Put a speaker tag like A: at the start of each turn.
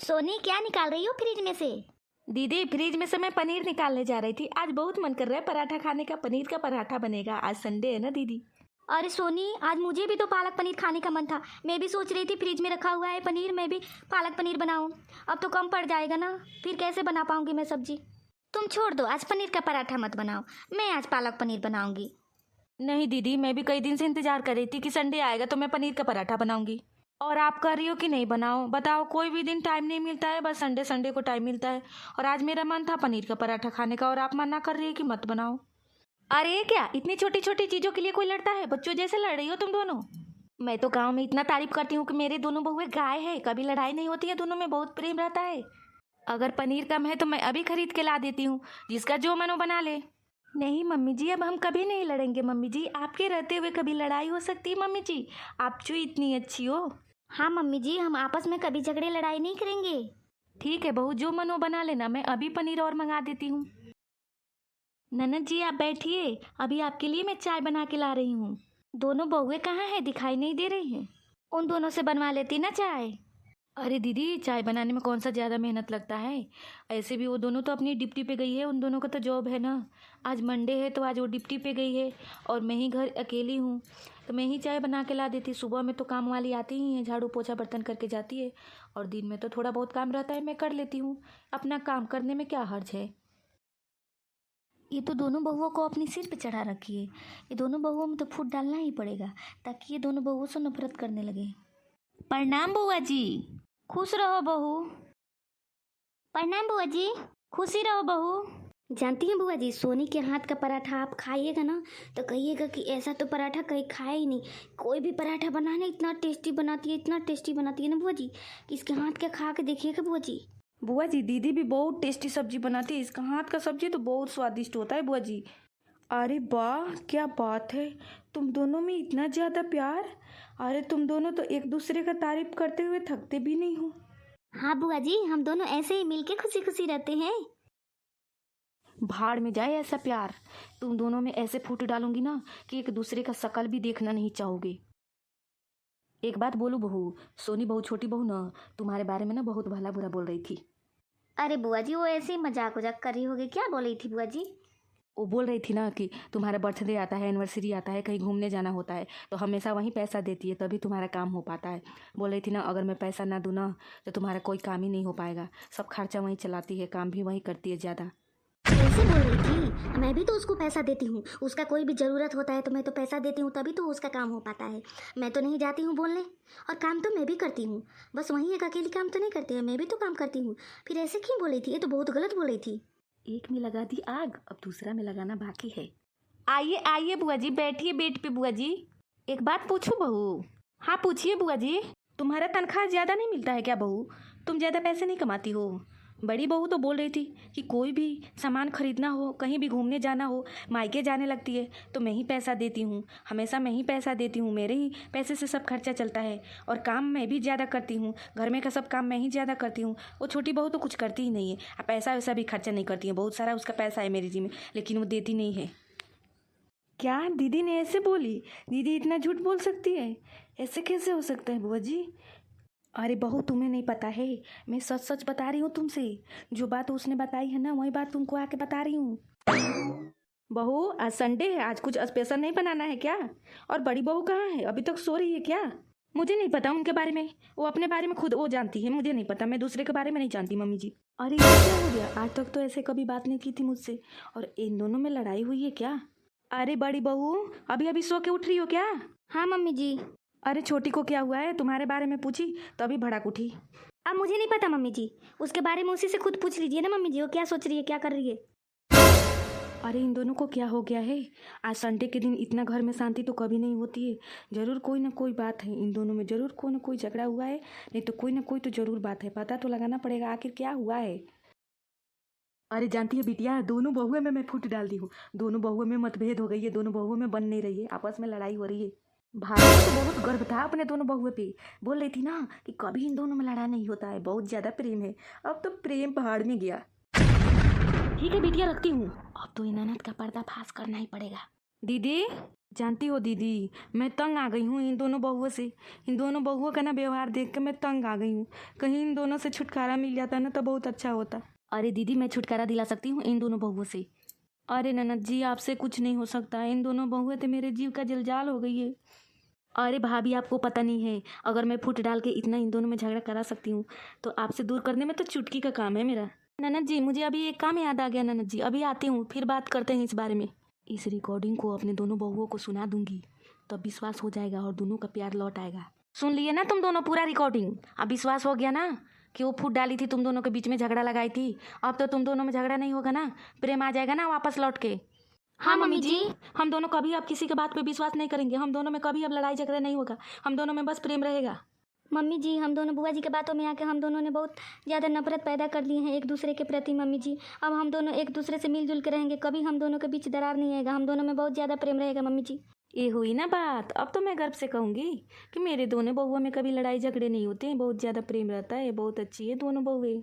A: सोनी, क्या निकाल रही हो फ्रिज में से?
B: दीदी, फ्रिज में से मैं पनीर निकालने जा रही थी। आज बहुत मन कर रहा है पराठा खाने का। पनीर का पराठा बनेगा। आज संडे है ना दीदी।
A: अरे सोनी, आज मुझे भी तो पालक पनीर खाने का मन था। मैं भी सोच रही थी फ्रिज में रखा हुआ है पनीर, मैं भी पालक पनीर बनाऊं। अब तो कम पड़ जाएगा ना, फिर कैसे बना पाऊंगी मैं सब्जी। तुम छोड़ दो, आज पनीर का पराठा मत बनाओ, मैं आज पालक पनीर बनाऊंगी।
B: नहीं दीदी, मैं भी कई दिन से इंतजार कर रही थी कि संडे आएगा तो मैं पनीर का पराठा बनाऊंगी। और आप कर रही हो कि नहीं बनाओ? बताओ, कोई भी दिन टाइम नहीं मिलता है, बस संडे संडे को टाइम मिलता है। और आज मेरा मन था पनीर का पराठा खाने का और आप मना कर रही है कि मत बनाओ। अरे ये क्या, इतनी छोटी छोटी चीज़ों के लिए कोई लड़ता है? बच्चों जैसे लड़ रही हो तुम दोनों। मैं तो गांव में इतना तारीफ करती हूँ कि मेरे दोनों बहुएं गाय है, कभी लड़ाई नहीं होती है, दोनों में बहुत प्रेम रहता है। अगर पनीर कम है तो मैं अभी खरीद के ला देती हूँ, जिसका जो मन हो बना ले। नहीं मम्मी जी, अब हम कभी नहीं लड़ेंगे। मम्मी जी, आपके रहते हुए कभी लड़ाई हो सकती है? मम्मी जी, आप जो इतनी अच्छी हो।
A: हाँ मम्मी जी, हम आपस में कभी झगड़े लड़ाई नहीं करेंगे।
B: ठीक है बहू, जो मन हो बना लेना, मैं अभी पनीर और मंगा देती हूँ। ननद जी आप बैठिए, अभी आपके लिए मैं चाय बना के ला रही हूँ। दोनों बहुएं कहाँ हैं, दिखाई नहीं दे रही हैं?
A: उन दोनों से बनवा लेती ना चाय।
B: अरे दीदी, चाय बनाने में कौन सा ज़्यादा मेहनत लगता है। ऐसे भी वो दोनों तो अपनी ड्यूटी पे गई है, उन दोनों का तो जॉब है ना। आज मंडे है तो आज वो ड्यूटी पे गई है और मैं ही घर अकेली हूँ, तो मैं ही चाय बना के ला देती। सुबह में तो काम वाली आती ही है, झाड़ू पोछा बर्तन करके जाती है, और दिन में तो थोड़ा बहुत काम रहता है, मैं कर लेती हूँ। अपना काम करने में क्या हर्ज है।
A: ये तो दोनों बहुओं को अपनी सिर पे चढ़ा रखी है। ये दोनों बहुओं में तो फूट डालना ही पड़ेगा, ताकि ये दोनों बहुओं से नफरत करने लगे।
B: प्रणाम बुआ जी।
A: खुश रहो बहू। प्रणाम बुआ जी। खुशी रहो बहू। जानती हैं बुआ जी, सोनी के हाथ का पराठा आप खाइएगा ना तो कहिएगा कि ऐसा तो पराठा कहीं खाया ही नहीं। कोई भी पराठा बनाने इतना टेस्टी बनाती है, इतना टेस्टी बनाती है ना बुआ जी, कि इसके हाथ का खा के देखिएगा बुआ जी।
B: बुआ जी, दीदी भी बहुत टेस्टी सब्जी बनाती है, इसका हाथ का सब्जी तो बहुत स्वादिष्ट होता है बुआ जी। अरे वाह, क्या बात है, तुम दोनों में इतना ज़्यादा प्यार। अरे तुम दोनों तो एक दूसरे का तारीफ करते हुए थकते भी नहीं हो।
A: हाँ बुआ जी, हम दोनों ऐसे ही मिलके खुशी खुशी रहते हैं।
B: भाड़ में जाए ऐसा प्यार। तुम दोनों में ऐसे फूट डालूंगी ना कि एक दूसरे का शकल भी देखना नहीं चाहोगे। एक बात बोलूं बहू, सोनी बहू, छोटी बहू ना तुम्हारे बारे में ना बहुत भला बुरा बोल रही थी।
A: अरे बुआ जी, वो ऐसे ही मजाक वजाक कर रही होगी। क्या बोल रही थी बुआ जी?
B: वो बोल रही थी ना कि तुम्हारा बर्थडे आता है, एनिवर्सरी आता है, कहीं घूमने जाना होता है तो हमेशा वहीं पैसा देती है, तभी तुम्हारा काम हो पाता है। बोल रही थी ना, अगर मैं पैसा ना दूँ ना तो तुम्हारा कोई काम ही नहीं हो पाएगा। सब खर्चा वहीं चलाती है, काम भी वहीं करती है ज़्यादा।
A: कैसे बोल रही थी? मैं भी तो उसको पैसा देती हूँ, उसका कोई भी ज़रूरत होता है तो मैं तो पैसा देती हूँ, तभी तो उसका काम हो पाता है। मैं तो नहीं जाती हूँ बोलने, और काम तो मैं भी करती हूँ। बस वहीं एक अकेली काम तो नहीं करती है, मैं भी तो काम करती हूँ। फिर ऐसे क्यों बोल रही थी? ये तो बहुत गलत बोल रही थी।
B: एक में लगा दी आग, अब दूसरा में लगाना बाकी है। आइए आइए बुआ जी, बैठिए बेड पे। बुआ जी, एक बात पूछूं बहू? हाँ पूछिए बुआ जी। तुम्हारा तनख्वाह ज़्यादा नहीं मिलता है क्या बहू? तुम ज़्यादा पैसे नहीं कमाती हो? बड़ी बहू तो बोल रही थी कि कोई भी सामान खरीदना हो, कहीं भी घूमने जाना हो, मायके जाने लगती है तो मैं ही पैसा देती हूँ, हमेशा मैं ही पैसा देती हूँ, मेरे ही पैसे से सब खर्चा चलता है। और काम मैं भी ज़्यादा करती हूँ, घर में का सब काम मैं ही ज़्यादा करती हूँ। वो छोटी बहू तो कुछ करती ही नहीं है, अब पैसा वैसा भी खर्चा नहीं करती है। बहुत सारा उसका पैसा है मेरी जी में, लेकिन वो देती नहीं है। क्या दीदी ने ऐसे बोली? दीदी इतना झूठ बोल सकती है? ऐसे कैसे हो सकता है बुआ जी? अरे बहू, तुम्हें नहीं पता है, मैं सच सच बता रही हूँ तुमसे। जो बात उसने बताई है ना, वही बात तुमको आके बता रही हूँ। बहू, आज संडे है, आज कुछ स्पेशल नहीं बनाना है क्या? और बड़ी बहू कहाँ है? अभी तक सो रही है क्या? मुझे नहीं पता उनके बारे में, वो अपने बारे में खुद वो जानती है, मुझे नहीं पता, मैं दूसरे के बारे में नहीं जानती मम्मी जी। अरे ये क्या हो गया? आज तक तो ऐसे कभी बात नहीं की थी मुझसे, और इन दोनों में लड़ाई हुई है क्या? अरे बड़ी बहू, अभी अभी सो के उठ रही हो क्या?
A: हाँ मम्मी जी।
B: अरे छोटी को क्या हुआ है? तुम्हारे बारे में पूछी तभी भड़क उठी।
A: अब मुझे नहीं पता मम्मी जी, उसके बारे में उसी से खुद पूछ लीजिए ना मम्मी जी, वो क्या सोच रही है, क्या कर रही है।
B: अरे इन दोनों को क्या हो गया है? आज संडे के दिन इतना घर में शांति तो कभी नहीं होती है। जरूर कोई ना कोई बात है इन दोनों में, जरूर कोई ना कोई झगड़ा हुआ है, नहीं तो कोई ना कोई तो जरूर बात है। पता तो लगाना पड़ेगा आखिर क्या हुआ है। अरे जानती है बिटिया, दोनों बहुओं में मैं फूट डाल दी हूँ, दोनों बहुओं में मतभेद हो गई है, दोनों बहुओं में बन नहीं रही है, आपस में लड़ाई हो रही है। भाई को तो बहुत गर्व था अपने दोनों बहुओं पे, बोल रही थी ना कि कभी इन दोनों में लड़ाई नहीं होता है, बहुत ज़्यादा प्रेम है। अब तो प्रेम पहाड़ में गया। ठीक है बिटिया, रखती हूँ। अब तो इन ननद का पर्दाफाश करना ही पड़ेगा। दीदी, जानती हो दीदी, मैं तंग आ गई हूँ इन दोनों बहुओं से। इन दोनों बहुओं का ना व्यवहार देख कर मैं तंग आ गई हूँ। कहीं इन दोनों से छुटकारा मिल जाता ना तो बहुत अच्छा होता।
A: अरे दीदी, मैं छुटकारा दिला सकती हूँ इन दोनों बहुओं से।
B: अरे ननद जी, आपसे कुछ नहीं हो सकता। इन दोनों बहुएं तो मेरे जीव का जंजाल हो गई है।
A: अरे भाभी, आपको पता नहीं है, अगर मैं फुट डाल के इतना इन दोनों में झगड़ा करा सकती हूँ तो आपसे दूर करने में तो चुटकी का काम है मेरा।
B: ननद जी, मुझे अभी एक काम याद आ गया। ननद जी, अभी आती हूँ, फिर बात करते हैं इस बारे में।
A: इस रिकॉर्डिंग को अपने दोनों बहुओं को सुना दूंगी, तब विश्वास हो जाएगा और दोनों का प्यार लौट आएगा।
B: सुन लिए ना तुम दोनों पूरा रिकॉर्डिंग? अब विश्वास हो गया ना कि वो फूट डाली थी, तुम दोनों के बीच में झगड़ा लगाई थी। अब तो तुम दोनों में झगड़ा नहीं होगा ना, प्रेम आ जाएगा ना वापस लौट के।
A: हाँ मम्मी जी।
B: हम दोनों कभी अब किसी के बात पे विश्वास नहीं करेंगे। हम दोनों में कभी अब लड़ाई झगड़ा नहीं होगा। हम दोनों में बस प्रेम रहेगा।
A: मम्मी जी, हम दोनों बुआ जी के बातों में आके हम दोनों ने बहुत ज़्यादा नफरत पैदा कर ली है एक दूसरे के प्रति। मम्मी जी, अब हम दोनों एक दूसरे से मिलजुल के रहेंगे, कभी हम दोनों के बीच दरार नहीं आएगा। हम दोनों में बहुत ज़्यादा प्रेम रहेगा मम्मी जी।
B: ये हुई ना बात। अब तो मैं गर्व से कहूँगी कि मेरे दोनों बहुओं में कभी लड़ाई झगड़े नहीं होते हैं। बहुत ज़्यादा प्रेम रहता है। बहुत अच्छी है दोनों बहुएं।